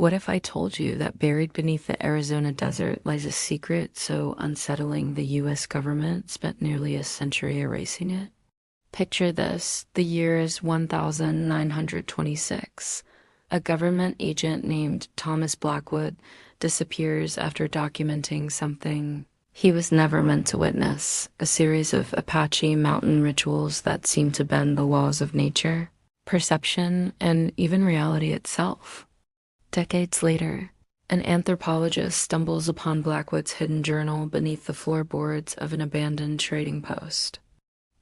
What if I told you that buried beneath the Arizona desert lies a secret so unsettling the US government spent nearly a century erasing it? Picture this, the year is 1926. A government agent named Thomas Blackwood disappears after documenting something he was never meant to witness, a series of Apache mountain rituals that seem to bend the laws of nature, perception, and even reality itself. Decades later, an anthropologist stumbles upon Blackwood's hidden journal beneath the floorboards of an abandoned trading post.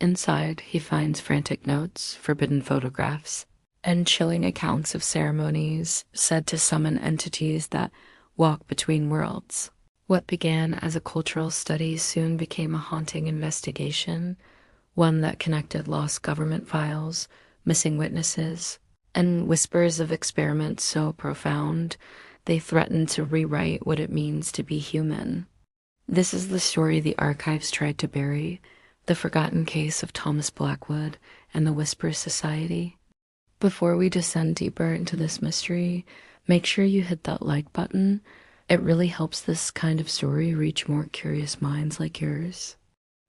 Inside, he finds frantic notes, forbidden photographs, and chilling accounts of ceremonies said to summon entities that walk between worlds. What began as a cultural study soon became a haunting investigation, one that connected lost government files, missing witnesses, and whispers of experiments so profound they threatened to rewrite what it means to be human. This is the story the archives tried to bury, the forgotten case of Thomas Blackwood and the Whisper Society. Before we descend deeper into this mystery, make sure you hit that like button. It really helps this kind of story reach more curious minds like yours.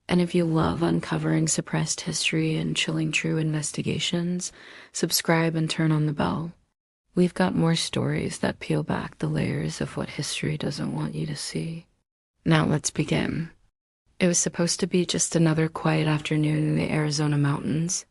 And if you love uncovering suppressed history and chilling true investigations, subscribe and turn on the bell. We've got more stories that peel back the layers of what history doesn't want you to see. Now let's begin. It was supposed to be just another quiet afternoon in the Arizona mountains.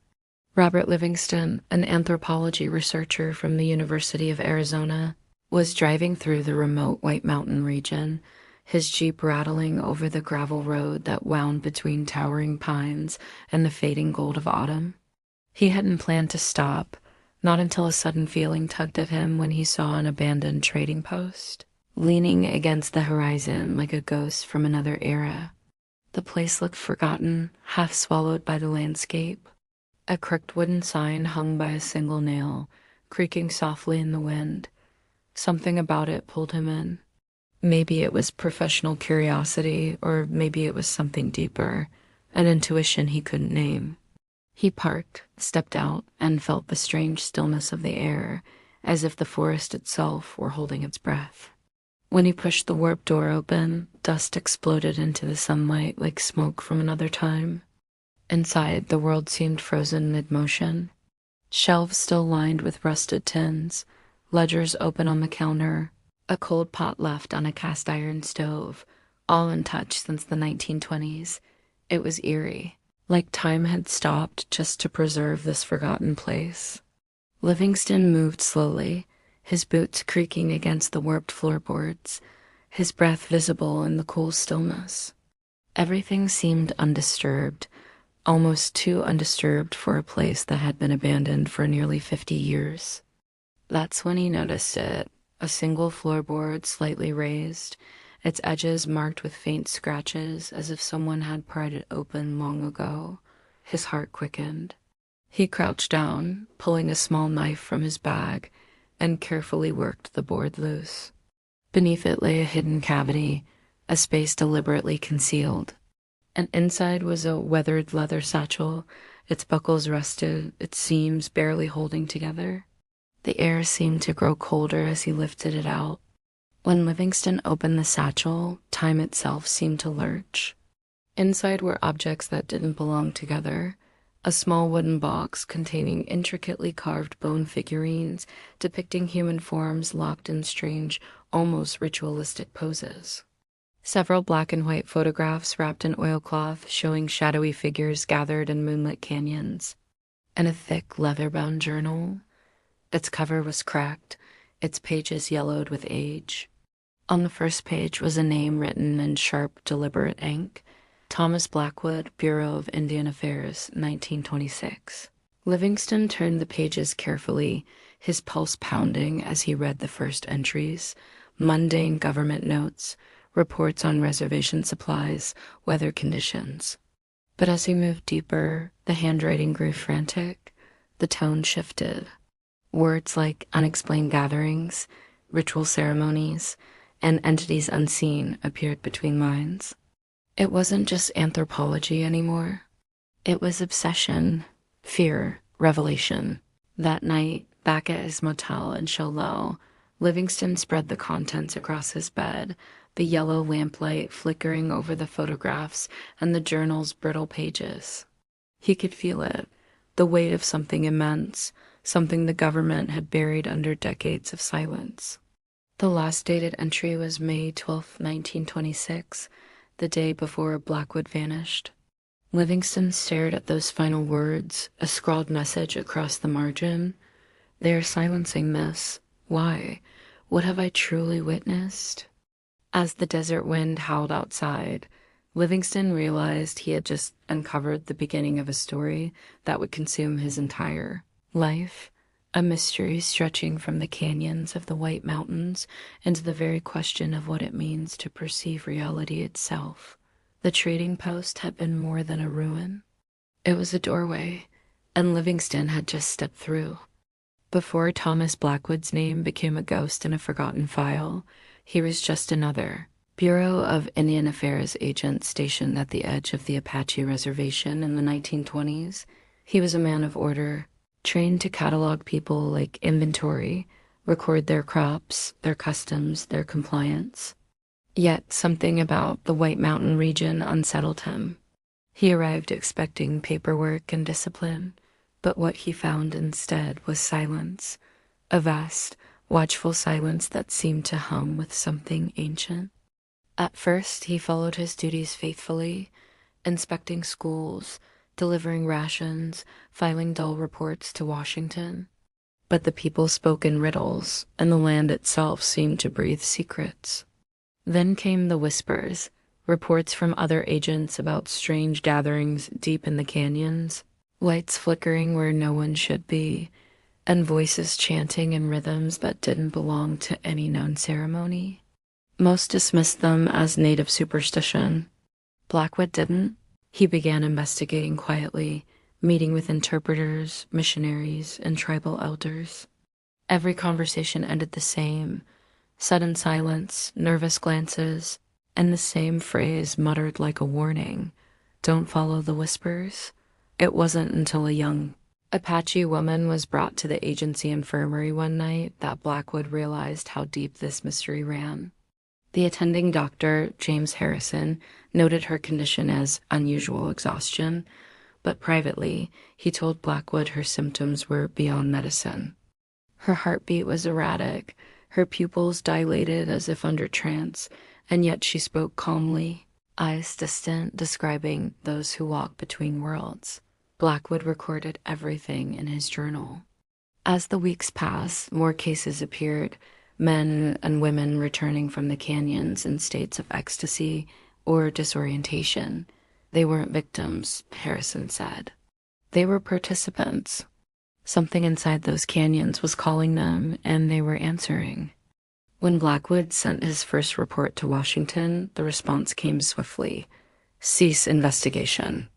Robert Livingston, an anthropology researcher from the University of Arizona, was driving through the remote White Mountain region, his Jeep rattling over the gravel road that wound between towering pines and the fading gold of autumn. He hadn't planned to stop, not until a sudden feeling tugged at him when he saw an abandoned trading post, leaning against the horizon like a ghost from another era. The place looked forgotten, half swallowed by the landscape. A crooked wooden sign hung by a single nail, creaking softly in the wind. Something about it pulled him in. Maybe it was professional curiosity, or maybe it was something deeper, an intuition he couldn't name. He parked, stepped out, and felt the strange stillness of the air, as if the forest itself were holding its breath. When he pushed the warped door open, dust exploded into the sunlight like smoke from another time. Inside, the world seemed frozen mid-motion. Shelves still lined with rusted tins, ledgers open on the counter, a cold pot left on a cast-iron stove, all untouched since the 1920s. It was eerie, like time had stopped just to preserve this forgotten place. Livingston moved slowly, his boots creaking against the warped floorboards, his breath visible in the cool stillness. Everything seemed undisturbed, almost too undisturbed for a place that had been abandoned for nearly 50 years. That's when he noticed it, a single floorboard slightly raised, its edges marked with faint scratches as if someone had pried it open long ago. His heart quickened. He crouched down, pulling a small knife from his bag, and carefully worked the board loose. Beneath it lay a hidden cavity, a space deliberately concealed. And inside was a weathered leather satchel, its buckles rusted, its seams barely holding together. The air seemed to grow colder as he lifted it out. When Livingston opened the satchel, time itself seemed to lurch. Inside were objects that didn't belong together. A small wooden box containing intricately carved bone figurines depicting human forms locked in strange, almost ritualistic poses. Several black and white photographs wrapped in oilcloth showing shadowy figures gathered in moonlit canyons. And a thick leather-bound journal. Its cover was cracked, its pages yellowed with age. On the first page was a name written in sharp, deliberate ink: Thomas Blackwood, Bureau of Indian Affairs, 1926. Livingston turned the pages carefully, his pulse pounding as he read the first entries, mundane government notes, reports on reservation supplies, weather conditions. But as he moved deeper, the handwriting grew frantic, the tone shifted. Words like unexplained gatherings, ritual ceremonies, and entities unseen appeared between lines. It wasn't just anthropology anymore. It was obsession, fear, revelation. That night, back at his motel in Show Low, Livingston spread the contents across his bed, the yellow lamplight flickering over the photographs and the journal's brittle pages. He could feel it, the weight of something immense, something the government had buried under decades of silence. The last dated entry was May 12, 1926, the day before Blackwood vanished. Livingston stared at those final words, a scrawled message across the margin. "They are silencing this. Why? What have I truly witnessed?" As the desert wind howled outside, Livingston realized he had just uncovered the beginning of a story that would consume his entire life. A mystery stretching from the canyons of the White Mountains into the very question of what it means to perceive reality itself. The trading post had been more than a ruin. It was a doorway, and Livingston had just stepped through. Before Thomas Blackwood's name became a ghost in a forgotten file, he was just another Bureau of Indian Affairs agent stationed at the edge of the Apache reservation in the 1920s. He was a man of order, trained to catalog people like inventory, record their crops, their customs, their compliance. Yet something about the White Mountain region unsettled him. He arrived expecting paperwork and discipline, but what he found instead was silence, a vast, watchful silence that seemed to hum with something ancient. At first, he followed his duties faithfully, inspecting schools, delivering rations, filing dull reports to Washington. But the people spoke in riddles, and the land itself seemed to breathe secrets. Then came the whispers, reports from other agents about strange gatherings deep in the canyons, lights flickering where no one should be, and voices chanting in rhythms that didn't belong to any known ceremony. Most dismissed them as native superstition. Blackwood didn't. He began investigating quietly, meeting with interpreters, missionaries, and tribal elders. Every conversation ended the same: sudden silence, nervous glances, and the same phrase muttered like a warning: "Don't follow the whispers." It wasn't until a young Apache woman was brought to the agency infirmary one night that Blackwood realized how deep this mystery ran. The attending doctor, James Harrison, noted her condition as unusual exhaustion, but privately, he told Blackwood her symptoms were beyond medicine. Her heartbeat was erratic, her pupils dilated as if under trance, and yet she spoke calmly, eyes distant, describing those who walk between worlds. Blackwood recorded everything in his journal. As the weeks passed, more cases appeared, men and women returning from the canyons in states of ecstasy or disorientation. They weren't victims, Harrison said. They were participants. Something inside those canyons was calling them, and they were answering. When Blackwood sent his first report to Washington, the response came swiftly: "Cease investigation.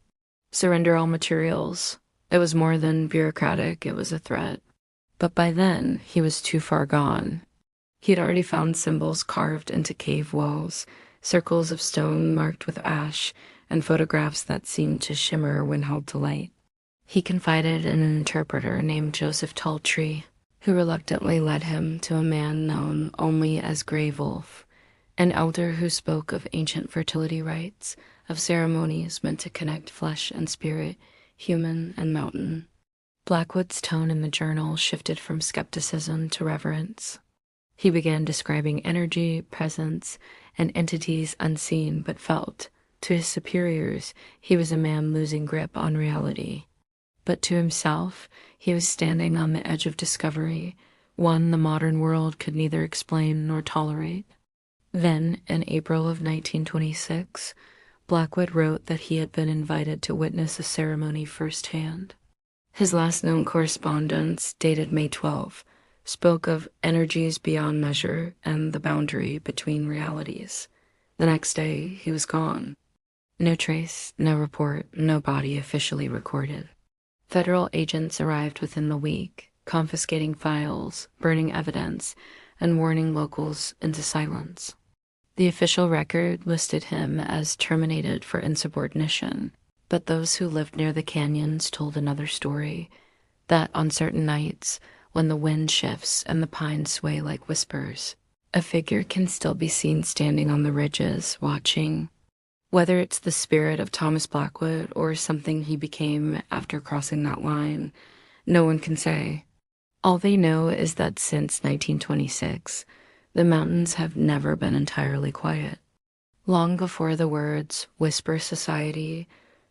Surrender all materials." It was more than bureaucratic, it was a threat. But by then, he was too far gone. He'd already found symbols carved into cave walls, circles of stone marked with ash, and photographs that seemed to shimmer when held to light. He confided in an interpreter named Joseph Talltree, who reluctantly led him to a man known only as Grey Wolf, an elder who spoke of ancient fertility rites, of ceremonies meant to connect flesh and spirit, human and mountain. Blackwood's tone in the journal shifted from skepticism to reverence. He began describing energy, presence, and entities unseen but felt. To his superiors, he was a man losing grip on reality. But to himself, he was standing on the edge of discovery, one the modern world could neither explain nor tolerate. Then, in April of 1926, Blackwood wrote that he had been invited to witness a ceremony firsthand. His last known correspondence, dated May 12, spoke of energies beyond measure and the boundary between realities. The next day, he was gone. No trace, no report, no body officially recorded. Federal agents arrived within the week, confiscating files, burning evidence, and warning locals into silence. The official record listed him as terminated for insubordination, but those who lived near the canyons told another story, that on certain nights, when the wind shifts and the pines sway like whispers, a figure can still be seen standing on the ridges, watching. Whether it's the spirit of Thomas Blackwood or something he became after crossing that line, no one can say. All they know is that since 1926, the mountains have never been entirely quiet. Long before the words Whisper Society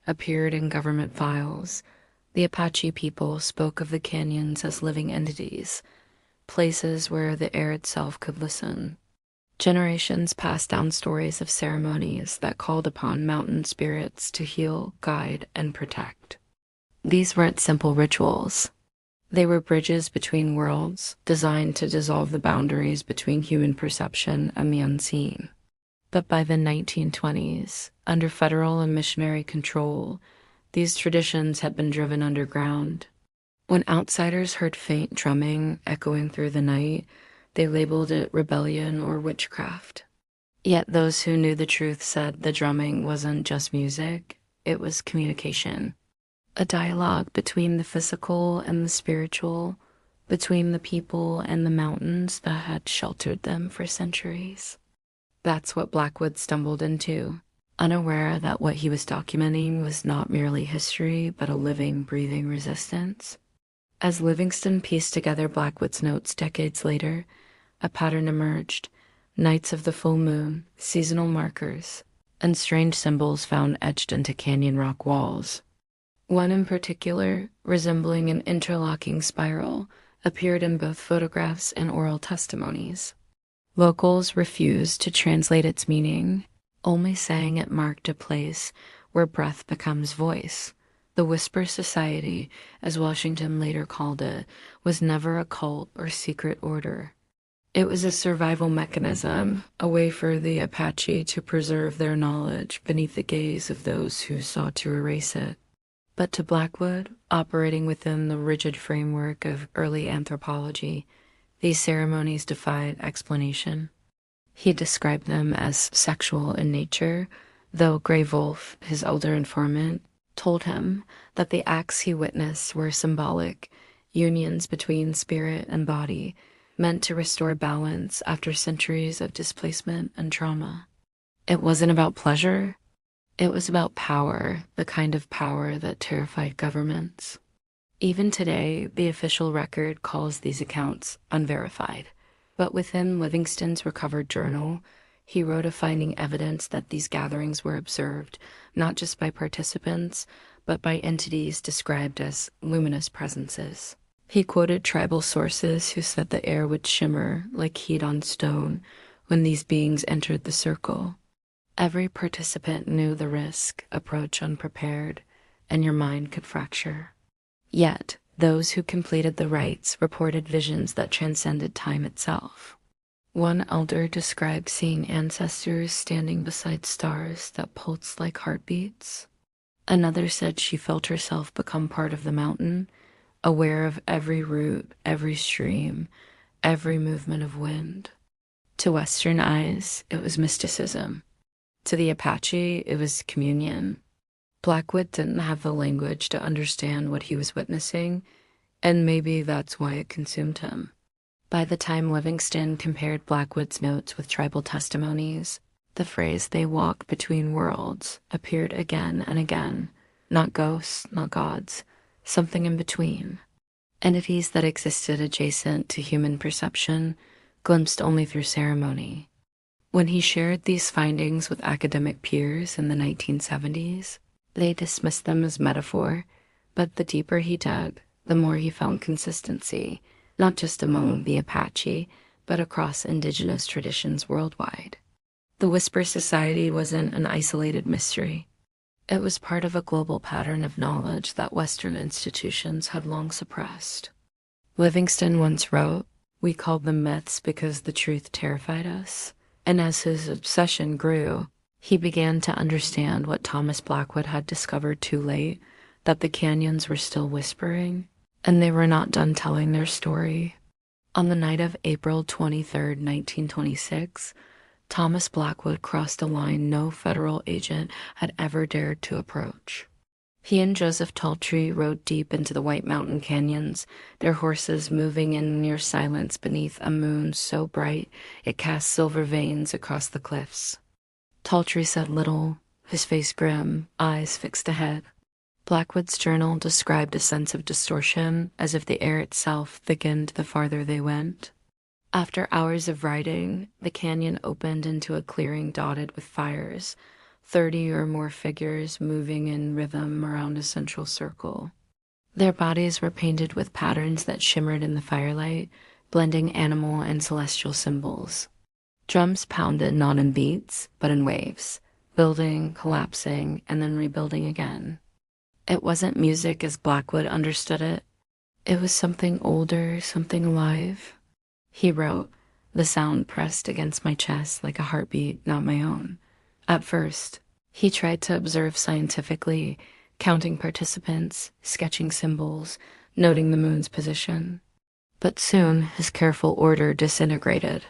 appeared in government files, the Apache people spoke of the canyons as living entities, places where the air itself could listen. Generations passed down stories of ceremonies that called upon mountain spirits to heal, guide, and protect. These weren't simple rituals. They were bridges between worlds, designed to dissolve the boundaries between human perception and the unseen. But by the 1920s, under federal and missionary control, these traditions had been driven underground. When outsiders heard faint drumming echoing through the night, they labeled it rebellion or witchcraft. Yet those who knew the truth said the drumming wasn't just music, it was communication. A dialogue between the physical and the spiritual, between the people and the mountains that had sheltered them for centuries. That's what Blackwood stumbled into, unaware that what he was documenting was not merely history, but a living, breathing resistance. As Livingston pieced together Blackwood's notes decades later, a pattern emerged: nights of the full moon, seasonal markers, and strange symbols found etched into canyon rock walls. One in particular, resembling an interlocking spiral, appeared in both photographs and oral testimonies. Locals refused to translate its meaning, only saying it marked a place where breath becomes voice. The Whisper Society, as Washington later called it, was never a cult or secret order. It was a survival mechanism, a way for the Apache to preserve their knowledge beneath the gaze of those who sought to erase it. But to Blackwood, operating within the rigid framework of early anthropology, these ceremonies defied explanation. He described them as sexual in nature, though Gray Wolf, his elder informant, told him that the acts he witnessed were symbolic, unions between spirit and body, meant to restore balance after centuries of displacement and trauma. It wasn't about pleasure. It was about power, the kind of power that terrified governments. Even today, the official record calls these accounts unverified. But within Livingston's recovered journal, he wrote of finding evidence that these gatherings were observed, not just by participants, but by entities described as luminous presences. He quoted tribal sources who said the air would shimmer like heat on stone when these beings entered the circle. Every participant knew the risk: approach unprepared, and your mind could fracture. Yet, those who completed the rites reported visions that transcended time itself. One elder described seeing ancestors standing beside stars that pulsed like heartbeats. Another said she felt herself become part of the mountain, aware of every root, every stream, every movement of wind. To Western eyes, it was mysticism. To the Apache, it was communion. Blackwood didn't have the language to understand what he was witnessing, and maybe that's why it consumed him. By the time Livingston compared Blackwood's notes with tribal testimonies, the phrase "they walk between worlds" appeared again and again. Not ghosts, not gods, something in between. Entities that existed adjacent to human perception, glimpsed only through ceremony. When he shared these findings with academic peers in the 1970s, they dismissed them as metaphor, but the deeper he dug, the more he found consistency, not just among the Apache, but across indigenous traditions worldwide. The Whisper Society wasn't an isolated mystery. It was part of a global pattern of knowledge that Western institutions had long suppressed. Livingston once wrote, "We called them myths because the truth terrified us." And as his obsession grew, he began to understand what Thomas Blackwood had discovered too late, that the canyons were still whispering, and they were not done telling their story. On the night of April 23, 1926, Thomas Blackwood crossed a line no federal agent had ever dared to approach. He and Joseph Taltree rode deep into the White Mountain canyons, their horses moving in near silence beneath a moon so bright it cast silver veins across the cliffs. Taltree said little, his face grim, eyes fixed ahead. Blackwood's journal described a sense of distortion, as if the air itself thickened the farther they went. After hours of riding, the canyon opened into a clearing dotted with fires, 30 or more figures moving in rhythm around a central circle. Their bodies were painted with patterns that shimmered in the firelight, blending animal and celestial symbols. Drums pounded not in beats, but in waves, building, collapsing, and then rebuilding again. It wasn't music as Blackwood understood it. It was something older, something alive. He wrote, the sound pressed against my chest like a heartbeat, not my own. At first, he tried to observe scientifically, counting participants, sketching symbols, noting the moon's position. But soon, his careful order disintegrated.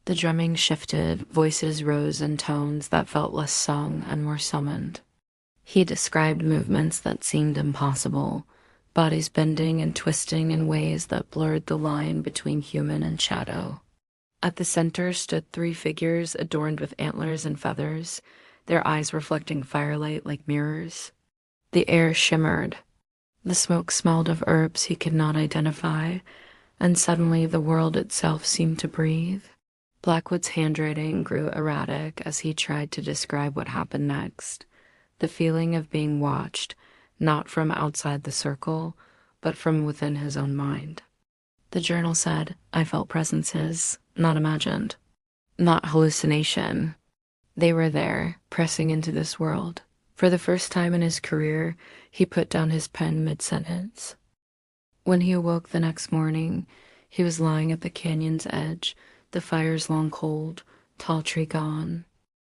The drumming shifted, voices rose in tones that felt less sung and more summoned. He described movements that seemed impossible, bodies bending and twisting in ways that blurred the line between human and shadow. At the center stood 3 figures adorned with antlers and feathers, their eyes reflecting firelight like mirrors. The air shimmered. The smoke smelled of herbs he could not identify, and suddenly the world itself seemed to breathe. Blackwood's handwriting grew erratic as he tried to describe what happened next. The feeling of being watched, not from outside the circle, but from within his own mind. The journal said, I felt presences, not imagined, not hallucination. They were there, pressing into this world. For the first time in his career, he put down his pen mid-sentence. When he awoke the next morning, he was lying at the canyon's edge, the fire's long cold, tall tree gone.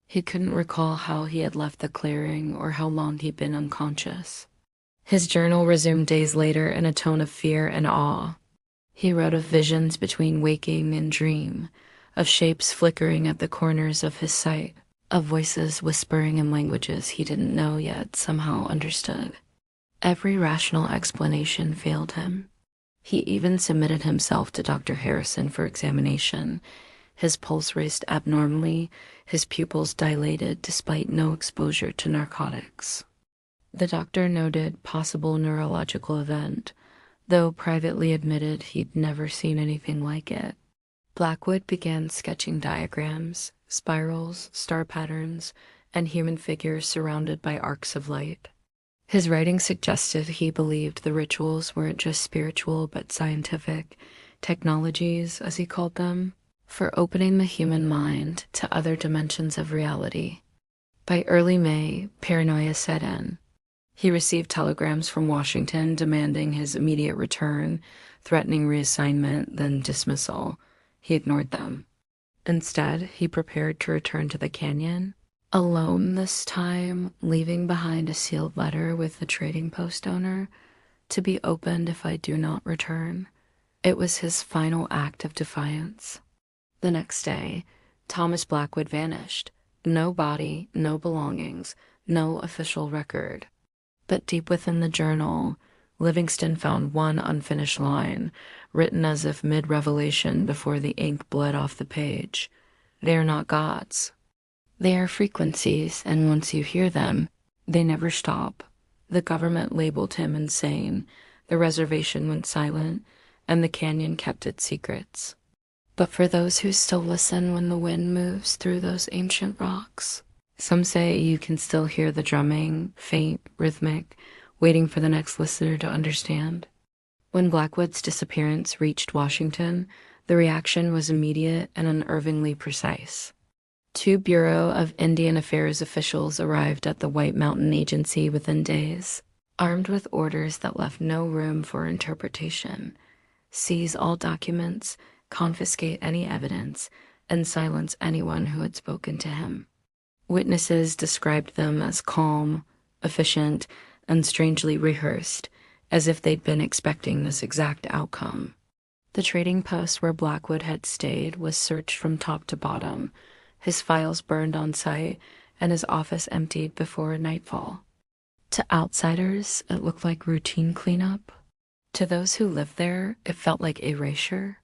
He couldn't recall how he had left the clearing or how long he'd been unconscious. His journal resumed days later in a tone of fear and awe. He wrote of visions between waking and dream, of shapes flickering at the corners of his sight, of voices whispering in languages he didn't know yet somehow understood. Every rational explanation failed him. He even submitted himself to Dr. Harrison for examination. His pulse raced abnormally, his pupils dilated despite no exposure to narcotics. The doctor noted possible neurological event, though privately admitted he'd never seen anything like it. Blackwood began sketching diagrams, spirals, star patterns, and human figures surrounded by arcs of light. His writing suggested he believed the rituals weren't just spiritual but scientific technologies, as he called them, for opening the human mind to other dimensions of reality. By early May, paranoia set in. He received telegrams from Washington demanding his immediate return, threatening reassignment, then dismissal. He ignored them. Instead, he prepared to return to the canyon, alone this time, leaving behind a sealed letter with the trading post owner, to be opened if I do not return. It was his final act of defiance. The next day, Thomas Blackwood vanished. No body, no belongings, no official record. But deep within the journal, Livingston found one unfinished line, written as if mid-revelation before the ink bled off the page. They are not gods. They are frequencies, and once you hear them, they never stop. The government labeled him insane, the reservation went silent, and the canyon kept its secrets. But for those who still listen when the wind moves through those ancient rocks, some say you can still hear the drumming, faint, rhythmic, waiting for the next listener to understand. When Blackwood's disappearance reached Washington, the reaction was immediate and unervingly precise. 2 Bureau of Indian Affairs officials arrived at the White Mountain Agency within days, armed with orders that left no room for interpretation. Seize all documents, confiscate any evidence, and silence anyone who had spoken to him. Witnesses described them as calm, efficient, and strangely rehearsed, as if they'd been expecting this exact outcome. The trading post where Blackwood had stayed was searched from top to bottom, his files burned on site, and his office emptied before nightfall. To outsiders, it looked like routine cleanup. To those who lived there, it felt like erasure.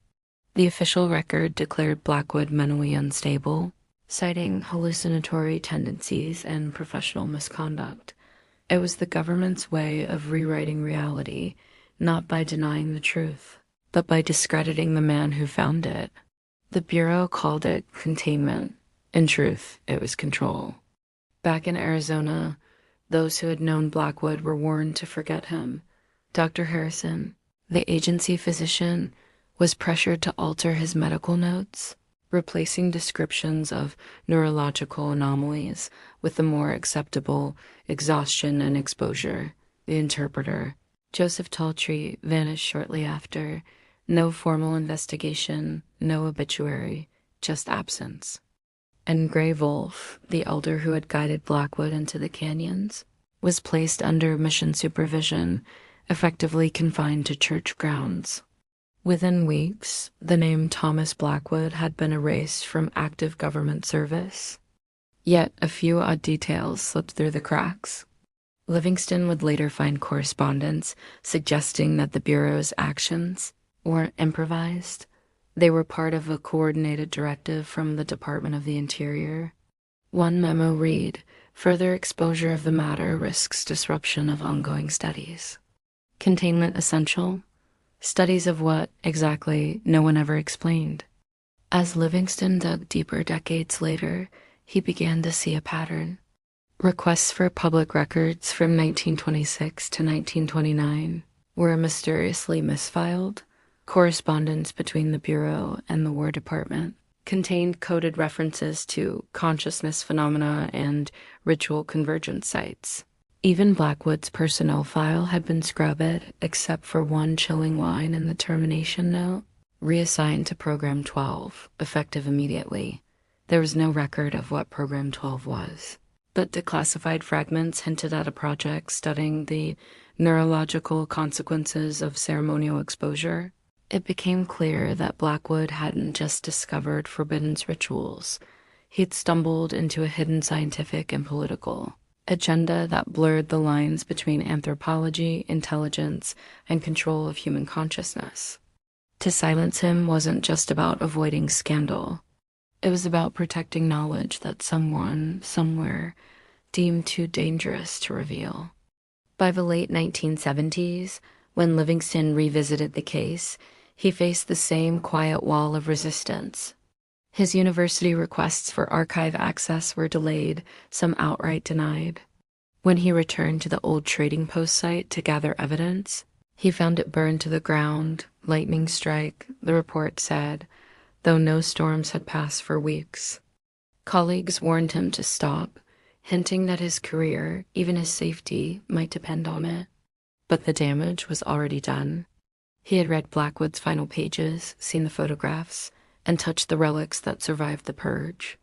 The official record declared Blackwood mentally unstable, citing hallucinatory tendencies and professional misconduct. It was the government's way of rewriting reality, not by denying the truth, but by discrediting the man who found it. The Bureau called it containment. In truth, it was control. Back in Arizona, those who had known Blackwood were warned to forget him. Dr. Harrison, the agency physician, was pressured to alter his medical notes, replacing descriptions of neurological anomalies with the more acceptable exhaustion and exposure. The interpreter, Joseph Taltrey, vanished shortly after. No formal investigation, no obituary, just absence. And Gray Wolf, the elder who had guided Blackwood into the canyons, was placed under mission supervision, effectively confined to church grounds. Within weeks, the name Thomas Blackwood had been erased from active government service. Yet a few odd details slipped through the cracks. Livingston would later find correspondence suggesting that the Bureau's actions weren't improvised. They were part of a coordinated directive from the Department of the Interior. One memo read, "Further exposure of the matter risks disruption of ongoing studies." Containment essential? Studies of what, exactly, no one ever explained. As Livingston dug deeper decades later, he began to see a pattern. Requests for public records from 1926 to 1929 were mysteriously misfiled. Correspondence between the Bureau and the War Department contained coded references to consciousness phenomena and ritual convergence sites. Even Blackwood's personnel file had been scrubbed, except for one chilling line in the termination note, reassigned to Program 12, effective immediately. There was no record of what Program 12 was, but declassified fragments hinted at a project studying the neurological consequences of ceremonial exposure. It became clear that Blackwood hadn't just discovered forbidden rituals. He'd stumbled into a hidden scientific and political agenda that blurred the lines between anthropology, intelligence, and control of human consciousness. To silence him wasn't just about avoiding scandal. It was about protecting knowledge that someone, somewhere, deemed too dangerous to reveal. By the late 1970s, when Livingston revisited the case, he faced the same quiet wall of resistance. His university requests for archive access were delayed, some outright denied. When he returned to the old trading post site to gather evidence, he found it burned to the ground, lightning strike, the report said, though no storms had passed for weeks. Colleagues warned him to stop, hinting that his career, even his safety, might depend on it. But the damage was already done. He had read Blackwood's final pages, seen the photographs, and touched the relics that survived the purge.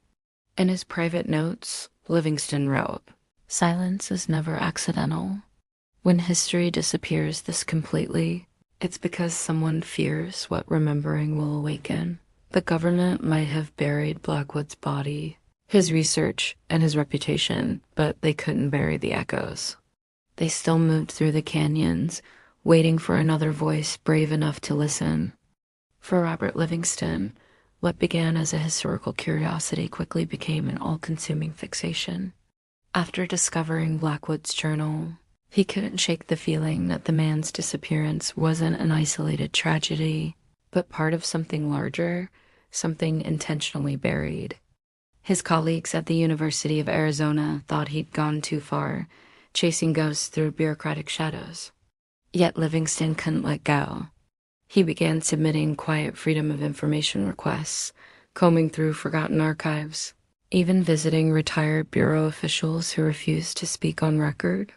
In his private notes, Livingston wrote, "Silence is never accidental. When history disappears this completely, it's because someone fears what remembering will awaken. The government might have buried Blackwood's body, his research, and his reputation, but they couldn't bury the echoes. They still moved through the canyons, waiting for another voice brave enough to listen." For Robert Livingston, what began as a historical curiosity quickly became an all-consuming fixation. After discovering Blackwood's journal, he couldn't shake the feeling that the man's disappearance wasn't an isolated tragedy, but part of something larger, something intentionally buried. His colleagues at the University of Arizona thought he'd gone too far, chasing ghosts through bureaucratic shadows. Yet Livingston couldn't let go. He began submitting quiet Freedom of Information requests, combing through forgotten archives, even visiting retired Bureau officials who refused to speak on record.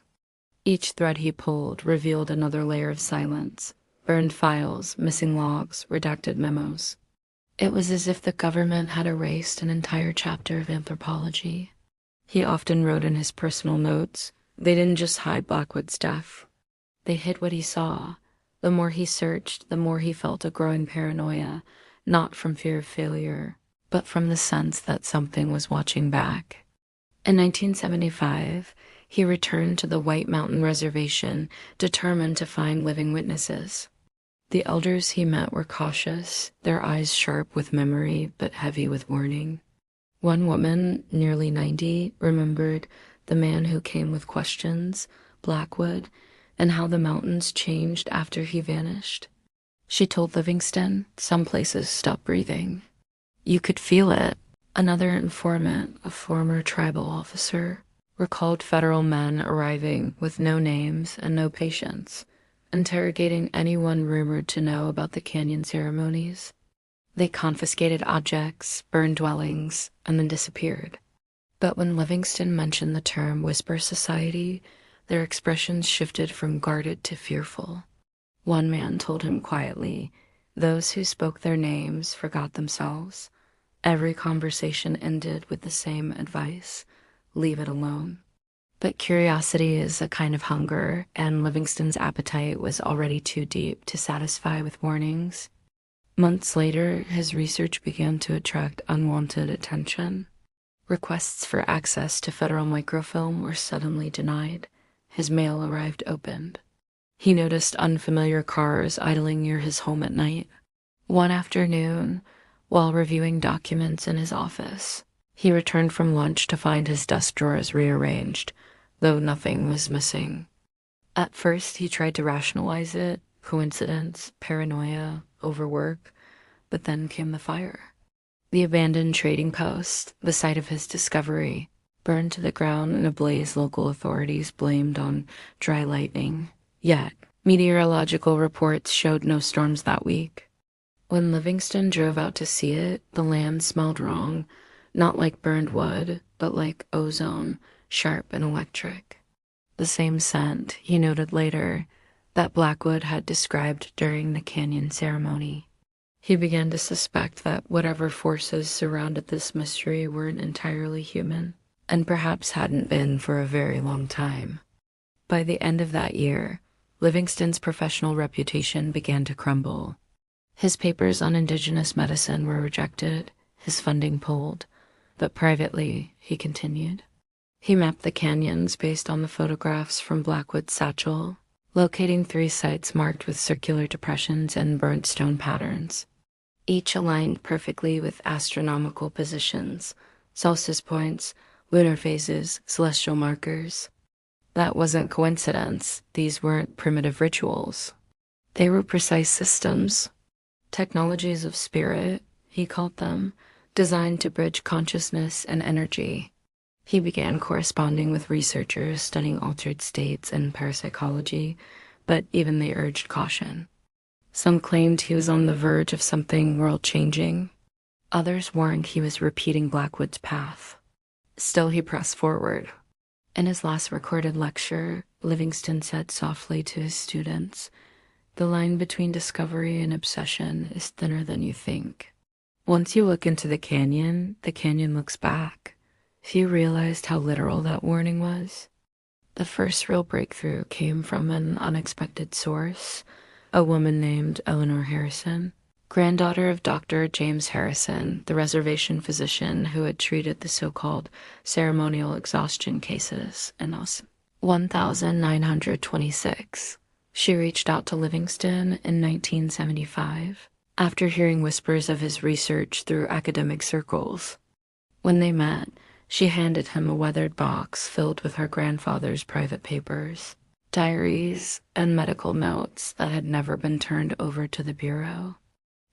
Each thread he pulled revealed another layer of silence, burned files, missing logs, redacted memos. It was as if the government had erased an entire chapter of anthropology. He often wrote in his personal notes, they didn't just hide Blackwood's death. They hid what he saw. The more he searched, the more he felt a growing paranoia, not from fear of failure, but from the sense that something was watching back. In 1975, He returned to the White Mountain Reservation, determined to find living witnesses. The elders he met were cautious, their eyes sharp with memory but heavy with warning. One woman, nearly 90, remembered the man who came with questions, Blackwood, and how the mountains changed after he vanished. She told Livingston, "Some places stop breathing. You could feel it." Another informant, a former tribal officer, recalled federal men arriving with no names and no patience, interrogating anyone rumored to know about the canyon ceremonies. They confiscated objects, burned dwellings, and then disappeared. But when Livingston mentioned the term Whisper Society, their expressions shifted from guarded to fearful. One man told him quietly, "Those who spoke their names forgot themselves." Every conversation ended with the same advice: leave it alone. But curiosity is a kind of hunger, and Livingston's appetite was already too deep to satisfy with warnings. Months later, his research began to attract unwanted attention. Requests for access to federal microfilm were suddenly denied. His mail arrived opened. He noticed unfamiliar cars idling near his home at night. One afternoon, while reviewing documents in his office, he returned from lunch to find his desk drawers rearranged, though nothing was missing. At first, he tried to rationalize it: coincidence, paranoia, overwork, but then came the fire. The abandoned trading post, the site of his discovery, burned to the ground in a blaze local authorities blamed on dry lightning. Yet, meteorological reports showed no storms that week. When Livingston drove out to see it, the land smelled wrong, not like burned wood, but like ozone, sharp and electric. The same scent, he noted later, that Blackwood had described during the canyon ceremony. He began to suspect that whatever forces surrounded this mystery weren't entirely human, and perhaps hadn't been for a very long time. By the end of that year, Livingston's professional reputation began to crumble. His papers on indigenous medicine were rejected, his funding pulled, but privately, he continued. He mapped the canyons based on the photographs from Blackwood's satchel, locating 3 sites marked with circular depressions and burnt stone patterns. Each aligned perfectly with astronomical positions, solstice points, lunar phases, celestial markers. That wasn't coincidence. These weren't primitive rituals. They were precise systems. Technologies of spirit, he called them, designed to bridge consciousness and energy. He began corresponding with researchers studying altered states and parapsychology, but even they urged caution. Some claimed he was on the verge of something world-changing. Others warned he was repeating Blackwood's path. Still, he pressed forward. In his last recorded lecture, Livingston said softly to his students, "The line between discovery and obsession is thinner than you think. Once you look into the canyon looks back." He realized how literal that warning was. The first real breakthrough came from an unexpected source, a woman named Eleanor Harrison, granddaughter of Dr. James Harrison, the reservation physician who had treated the so-called ceremonial exhaustion cases in 1926. She reached out to Livingston in 1975 after hearing whispers of his research through academic circles. When they met, she handed him a weathered box filled with her grandfather's private papers, diaries, and medical notes that had never been turned over to the Bureau.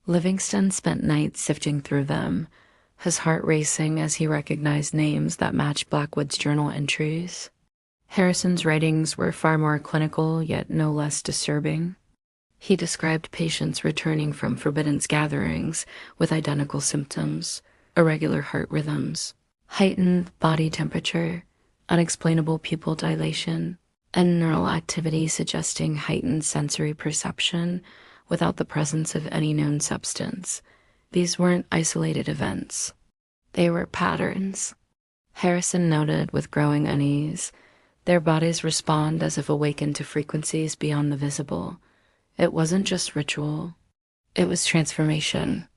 Livingston spent nights sifting through them, his heart racing as he recognized names that matched Blackwood's journal entries. Harrison's writings were far more clinical, yet no less disturbing. He described patients returning from forbidden gatherings with identical symptoms: irregular heart rhythms, heightened body temperature, unexplainable pupil dilation, and neural activity suggesting heightened sensory perception without the presence of any known substance. These weren't isolated events. They were patterns. Harrison noted with growing unease, their bodies respond as if awakened to frequencies beyond the visible. It wasn't just ritual. It was transformation.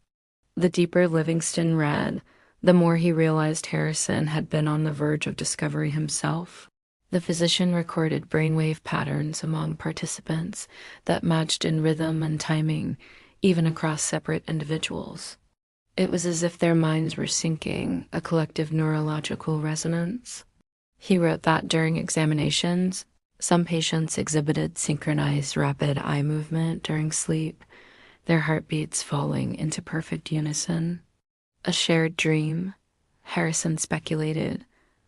The deeper Livingston read, the more he realized Harrison had been on the verge of discovery himself. The physician recorded brainwave patterns among participants that matched in rhythm and timing, even across separate individuals. It was as if their minds were syncing, a collective neurological resonance. He wrote that during examinations, some patients exhibited synchronized rapid eye movement during sleep, their heartbeats falling into perfect unison. A shared dream, Harrison speculated,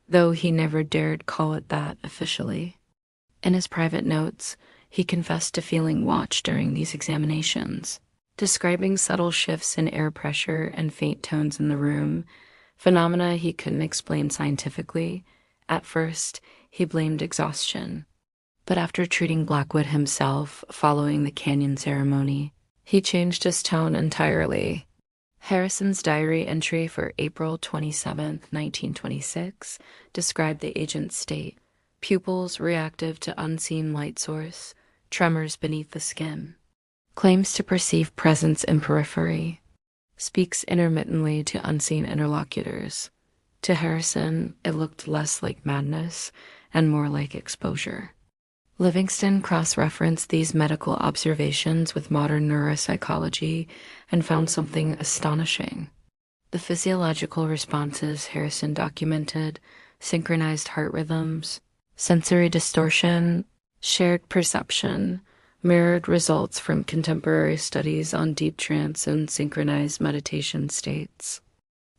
though he never dared call it that officially. In his private notes, he confessed to feeling watched during these examinations, describing subtle shifts in air pressure and faint tones in the room, phenomena he couldn't explain scientifically. At first, he blamed exhaustion. But after treating Blackwood himself following the canyon ceremony, he changed his tone entirely. Harrison's diary entry for April 27, 1926, described the agent's state: pupils reactive to unseen light source, tremors beneath the skin. Claims to perceive presence in periphery. Speaks intermittently to unseen interlocutors. To Harrison, it looked less like madness and more like exposure. Livingston cross-referenced these medical observations with modern neuropsychology and found something astonishing. The physiological responses Harrison documented, synchronized heart rhythms, sensory distortion, shared perception, mirrored results from contemporary studies on deep trance and synchronized meditation states.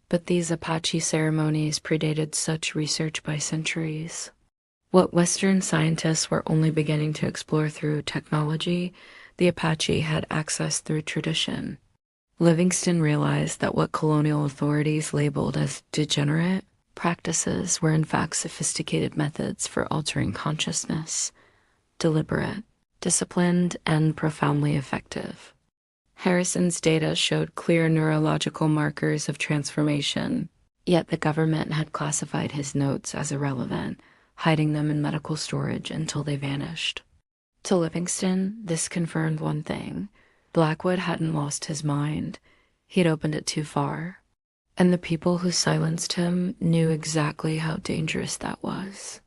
But these Apache ceremonies predated such research by centuries. What Western scientists were only beginning to explore through technology, the Apache had access through tradition. Livingston realized that what colonial authorities labeled as degenerate practices were in fact sophisticated methods for altering consciousness, deliberate, disciplined, and profoundly effective. Harrison's data showed clear neurological markers of transformation, yet the government had classified his notes as irrelevant, hiding them in medical storage until they vanished. To Livingston, this confirmed one thing: Blackwood hadn't lost his mind. He'd opened it too far. And the people who silenced him knew exactly how dangerous that was.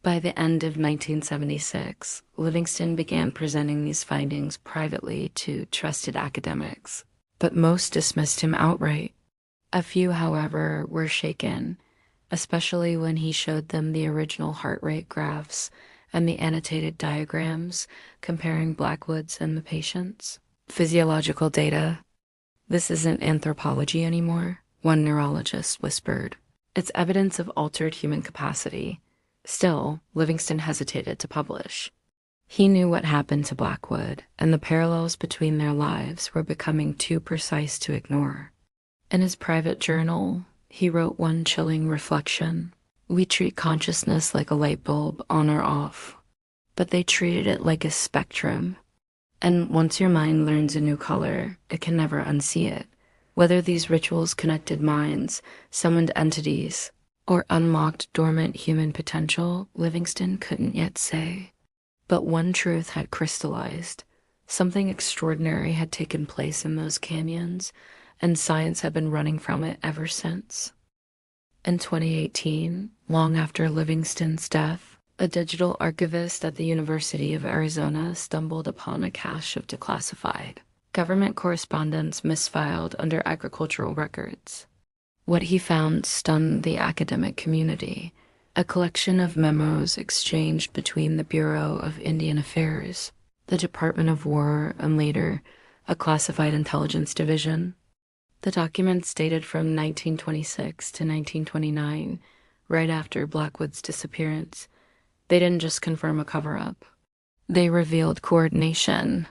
By the end of 1976, Livingston began presenting these findings privately to trusted academics, but most dismissed him outright. A few, however, were shaken, especially when he showed them the original heart rate graphs and the annotated diagrams comparing Blackwood's and the patient's. Physiological data. This isn't anthropology anymore, one neurologist whispered. It's evidence of altered human capacity. Still, Livingston hesitated to publish. He knew what happened to Blackwood, and the parallels between their lives were becoming too precise to ignore. In his private journal, he wrote one chilling reflection: "We treat consciousness like a light bulb, on or off, but they treated it like a spectrum. And once your mind learns a new color, it can never unsee it. Whether these rituals connected minds, summoned entities, or unlocked dormant human potential, Livingston couldn't yet say. But one truth had crystallized. Something extraordinary had taken place in those canyons, and science had been running from it ever since." In 2018, long after Livingston's death, a digital archivist at the University of Arizona stumbled upon a cache of declassified government correspondence misfiled under agricultural records. What he found stunned the academic community: a collection of memos exchanged between the Bureau of Indian Affairs, the Department of War, and later, a classified intelligence division. The documents dated from 1926 to 1929, right after Blackwood's disappearance. They didn't just confirm a cover-up. They revealed coordination.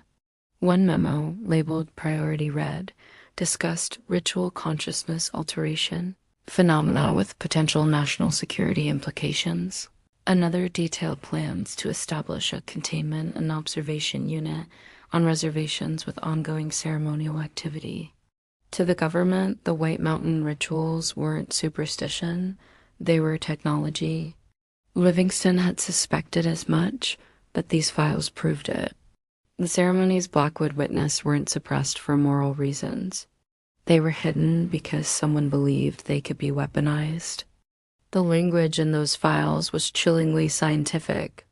One memo, labeled Priority Red, discussed ritual consciousness alteration, phenomena with potential national security implications. Another detailed plans to establish a containment and observation unit on reservations with ongoing ceremonial activity. To the government, the White Mountain rituals weren't superstition, they were technology. Livingston had suspected as much, but these files proved it. The ceremonies Blackwood witnessed weren't suppressed for moral reasons. They were hidden because someone believed they could be weaponized. The language in those files was chillingly scientific.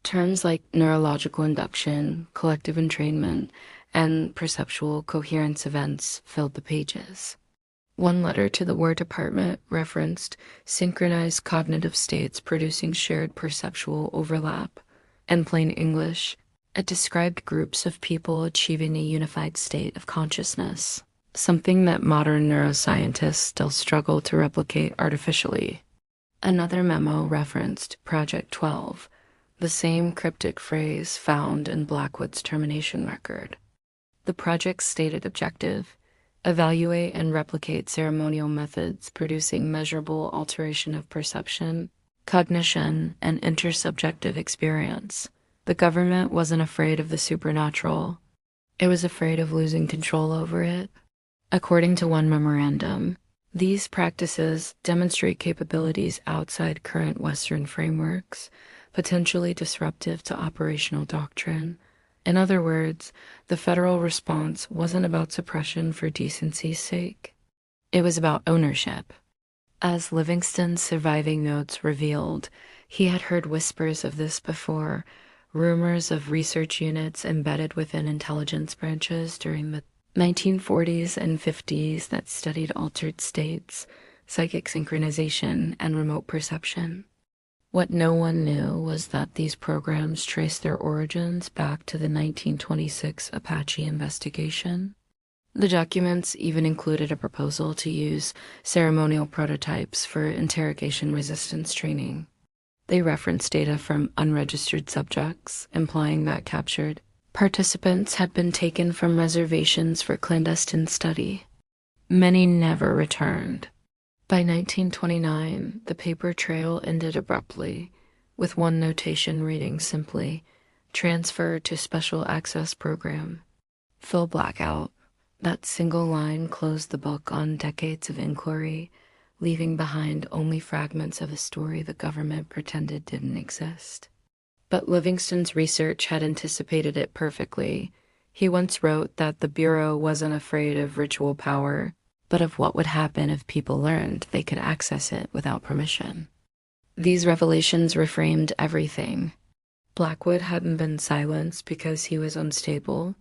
Terms like neurological induction, collective entrainment, and perceptual coherence events filled the pages. One letter to the War Department referenced synchronized cognitive states producing shared perceptual overlap. In plain English, it described groups of people achieving a unified state of consciousness, something that modern neuroscientists still struggle to replicate artificially. Another memo referenced Project 12, the same cryptic phrase found in Blackwood's termination record. The project's stated objective: evaluate and replicate ceremonial methods producing measurable alteration of perception, cognition, and intersubjective experience. The government wasn't afraid of the supernatural. It was afraid of losing control over it. According to one memorandum, these practices demonstrate capabilities outside current Western frameworks, potentially disruptive to operational doctrine. In other words, the federal response wasn't about suppression for decency's sake. It was about ownership. As Livingston's surviving notes revealed, he had heard whispers of this before, rumors of research units embedded within intelligence branches during the 1940s and 50s that studied altered states, psychic synchronization, and remote perception. What no one knew was that these programs traced their origins back to the 1926 Apache investigation. The documents even included a proposal to use ceremonial prototypes for interrogation resistance training. They referenced data from unregistered subjects, implying that captured participants had been taken from reservations for clandestine study. Many never returned. By 1929, the paper trail ended abruptly, with one notation reading simply, "Transfer to Special Access Program." Full blackout. That single line closed the book on decades of inquiry, leaving behind only fragments of a story the government pretended didn't exist. But Livingston's research had anticipated it perfectly. He once wrote that the Bureau wasn't afraid of ritual power, but of what would happen if people learned they could access it without permission. These revelations reframed everything. Blackwood hadn't been silenced because he was unstable.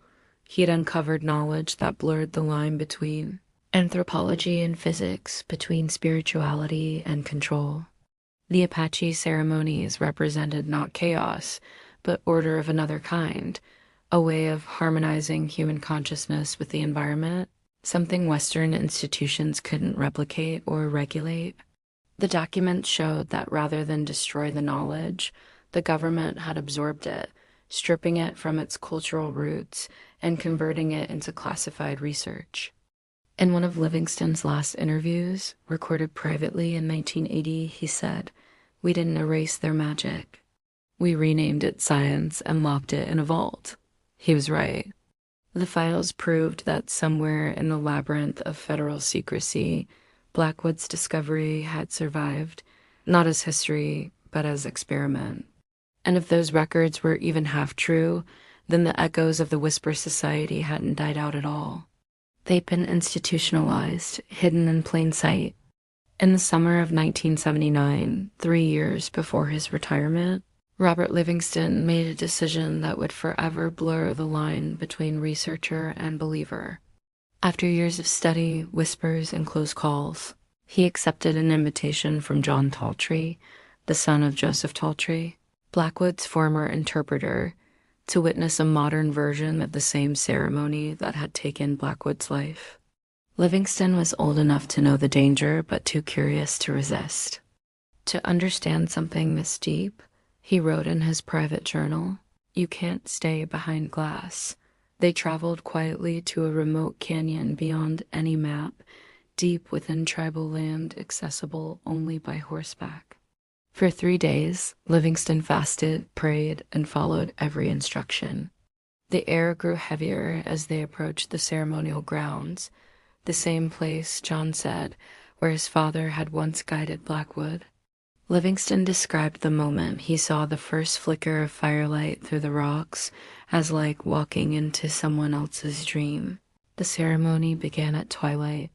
He had uncovered knowledge that blurred the line between anthropology and physics, between spirituality and control. The Apache ceremonies represented not chaos, but order of another kind, a way of harmonizing human consciousness with the environment, something Western institutions couldn't replicate or regulate. The documents showed that rather than destroy the knowledge, the government had absorbed it, stripping it from its cultural roots and converting it into classified research. In one of Livingston's last interviews, recorded privately in 1980, he said, "We didn't erase their magic. We renamed it science and locked it in a vault." He was right. The files proved that somewhere in the labyrinth of federal secrecy, Blackwood's discovery had survived, not as history, but as experiment. And if those records were even half true, then the echoes of the Whisper Society hadn't died out at all. They'd been institutionalized, hidden in plain sight. In the summer of 1979, 3 years before his retirement, Robert Livingston made a decision that would forever blur the line between researcher and believer. After years of study, whispers, and close calls, he accepted an invitation from John Taltrey, the son of Joseph Taltrey, Blackwood's former interpreter, to witness a modern version of the same ceremony that had taken Blackwood's life. Livingston was old enough to know the danger, but too curious to resist. To understand something this deep, he wrote in his private journal, "You can't stay behind glass." They traveled quietly to a remote canyon beyond any map, deep within tribal land accessible only by horseback. For 3 days, Livingston fasted, prayed, and followed every instruction. The air grew heavier as they approached the ceremonial grounds, the same place, John said, where his father had once guided Blackwood. Livingston described the moment he saw the first flicker of firelight through the rocks as like walking into someone else's dream. The ceremony began at twilight.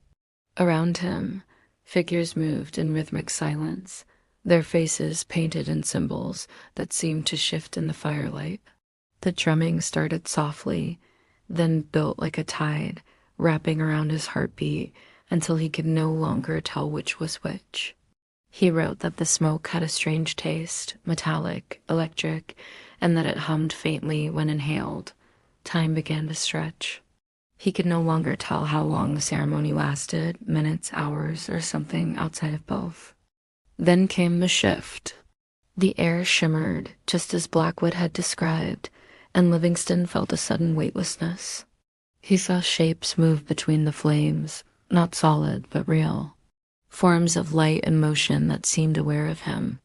Around him, Figures moved in rhythmic silence, their faces painted in symbols that seemed to shift in the firelight. The drumming started softly, then built like a tide, wrapping around his heartbeat until he could no longer tell which was which. He wrote that the smoke had a strange taste, metallic, electric, and that it hummed faintly when inhaled. Time began to stretch. He could no longer tell how long the ceremony lasted, minutes, hours, or something outside of both. Then came the shift. The air shimmered, just as Blackwood had described, and Livingston felt a sudden weightlessness. He saw shapes move between the flames, not solid, but real. Forms of light and motion that seemed aware of him.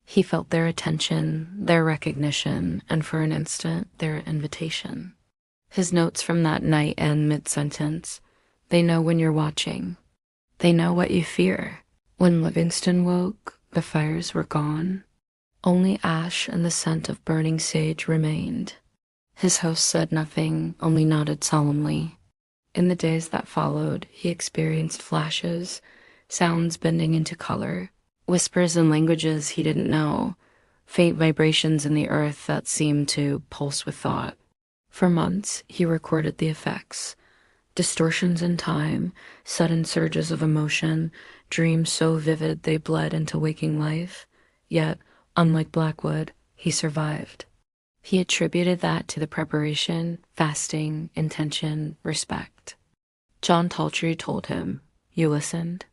He felt their attention, their recognition, and for an instant, their invitation. His notes from that night end mid-sentence. They know when you're watching. They know what you fear. When Livingston woke, the fires were gone. Only ash and the scent of burning sage remained. His host said nothing, only nodded solemnly. In the days that followed, he experienced flashes, sounds bending into color, whispers in languages he didn't know, faint vibrations in the earth that seemed to pulse with thought. For months, he recorded the effects. Distortions in time, sudden surges of emotion, dreams so vivid they bled into waking life. Yet, unlike Blackwood, he survived. He attributed that to the preparation, fasting, intention, respect. John Taltrey told him, "You listened?"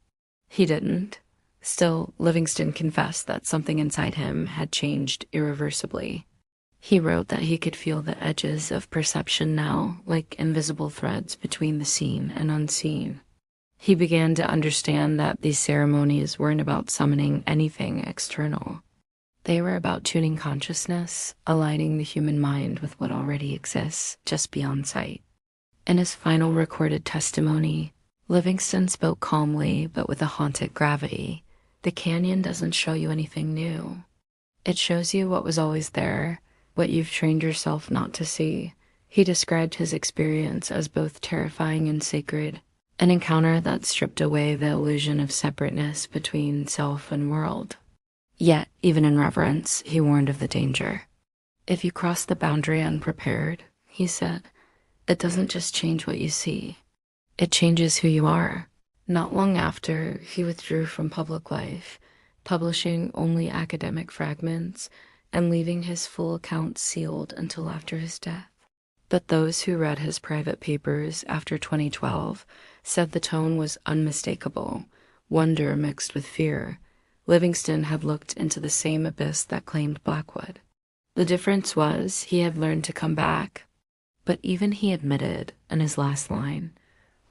He didn't. Still, Livingston confessed that something inside him had changed irreversibly. He wrote that he could feel the edges of perception now, like invisible threads between the seen and unseen. He began to understand that these ceremonies weren't about summoning anything external. They were about tuning consciousness, aligning the human mind with what already exists, just beyond sight. In his final recorded testimony, Livingston spoke calmly, but with a haunted gravity. The canyon doesn't show you anything new. It shows you what was always there, what you've trained yourself not to see. He described his experience as both terrifying and sacred, an encounter that stripped away the illusion of separateness between self and world. Yet, even in reverence, he warned of the danger. If you cross the boundary unprepared, he said, it doesn't just change what you see. It changes who you are. Not long after, he withdrew from public life, publishing only academic fragments and leaving his full account sealed until after his death. But those who read his private papers after 2012 said the tone was unmistakable, wonder mixed with fear. Livingston had looked into the same abyss that claimed Blackwood. The difference was he had learned to come back. But even he admitted, in his last line,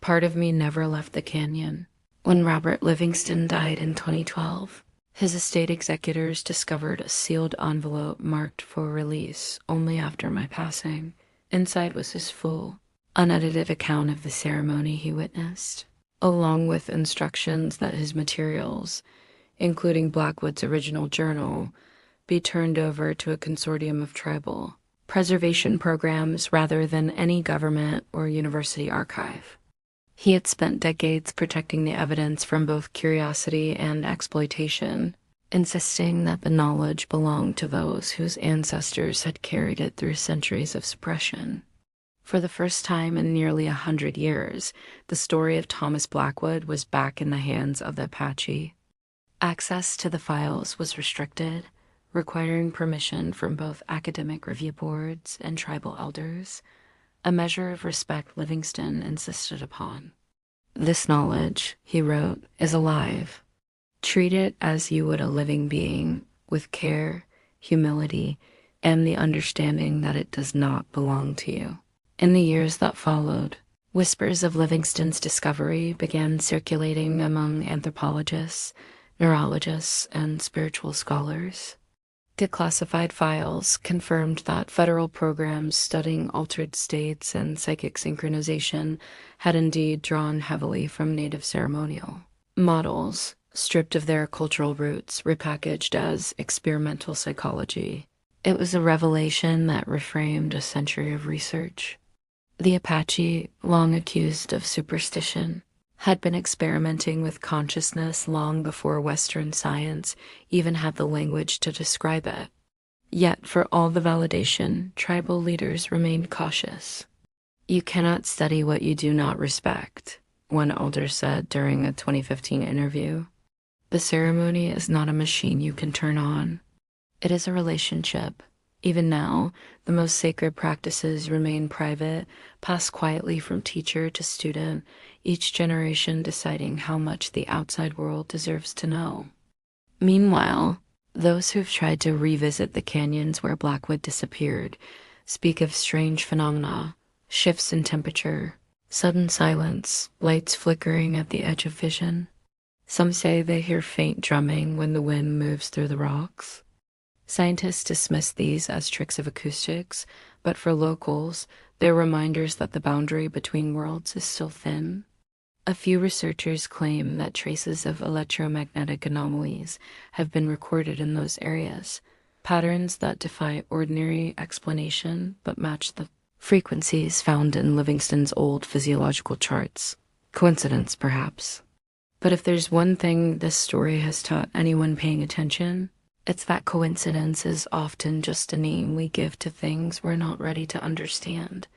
"Part of me never left the canyon." When Robert Livingston died in 2012, his estate executors discovered a sealed envelope marked for release only after my passing. Inside was his full, unedited account of the ceremony he witnessed, along with instructions that his materials, including Blackwood's original journal, be turned over to a consortium of tribal preservation programs rather than any government or university archive. He had spent decades protecting the evidence from both curiosity and exploitation, insisting that the knowledge belonged to those whose ancestors had carried it through centuries of suppression. For the first time in nearly 100 years, the story of Thomas Blackwood was back in the hands of the Apache. Access to the files was restricted, requiring permission from both academic review boards and tribal elders, a measure of respect Livingston insisted upon. This knowledge, he wrote, is alive. Treat it as you would a living being, with care, humility, and the understanding that it does not belong to you. In the years that followed, whispers of Livingston's discovery began circulating among anthropologists, neurologists, and spiritual scholars. Declassified files confirmed that federal programs studying altered states and psychic synchronization had indeed drawn heavily from native ceremonial models, stripped of their cultural roots, repackaged as experimental psychology. It was a revelation that reframed a century of research. The Apache, long accused of superstition, had been experimenting with consciousness long before Western science even had the language to describe it. Yet, for all the validation, tribal leaders remained cautious. "You cannot study what you do not respect," one elder said during a 2015 interview. "The ceremony is not a machine you can turn on. It is a relationship. Even now, the most sacred practices remain private, passed quietly from teacher to student, each generation deciding how much the outside world deserves to know." Meanwhile, those who've tried to revisit the canyons where Blackwood disappeared speak of strange phenomena, shifts in temperature, sudden silence, lights flickering at the edge of vision. Some say they hear faint drumming when the wind moves through the rocks. Scientists dismiss these as tricks of acoustics, but for locals, they're reminders that the boundary between worlds is still thin. A few researchers claim that traces of electromagnetic anomalies have been recorded in those areas, patterns that defy ordinary explanation but match the frequencies found in Livingston's old physiological charts. Coincidence, perhaps. But if there's one thing this story has taught anyone paying attention, it's that coincidence is often just a name we give to things we're not ready to understand.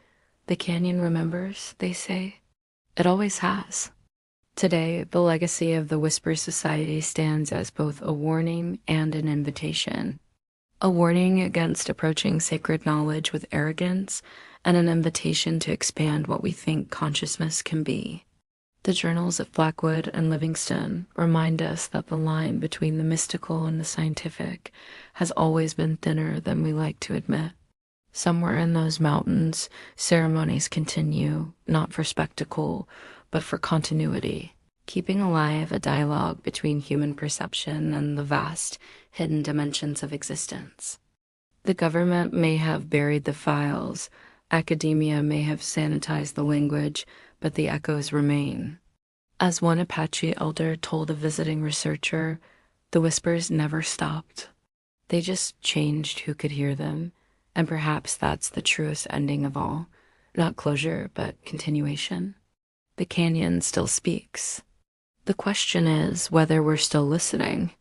The canyon remembers, they say. It always has. Today, the legacy of the Whisper Society stands as both a warning and an invitation. A warning against approaching sacred knowledge with arrogance, and an invitation to expand what we think consciousness can be. The journals of Blackwood and Livingston remind us that the line between the mystical and the scientific has always been thinner than we like to admit. Somewhere in those mountains, ceremonies continue, not for spectacle, but for continuity, keeping alive a dialogue between human perception and the vast, hidden dimensions of existence. The government may have buried the files, academia may have sanitized the language, but the echoes remain. As one Apache elder told a visiting researcher, the whispers never stopped. They just changed who could hear them, and perhaps that's the truest ending of all. Not closure, but continuation. The canyon still speaks. The question is whether we're still listening.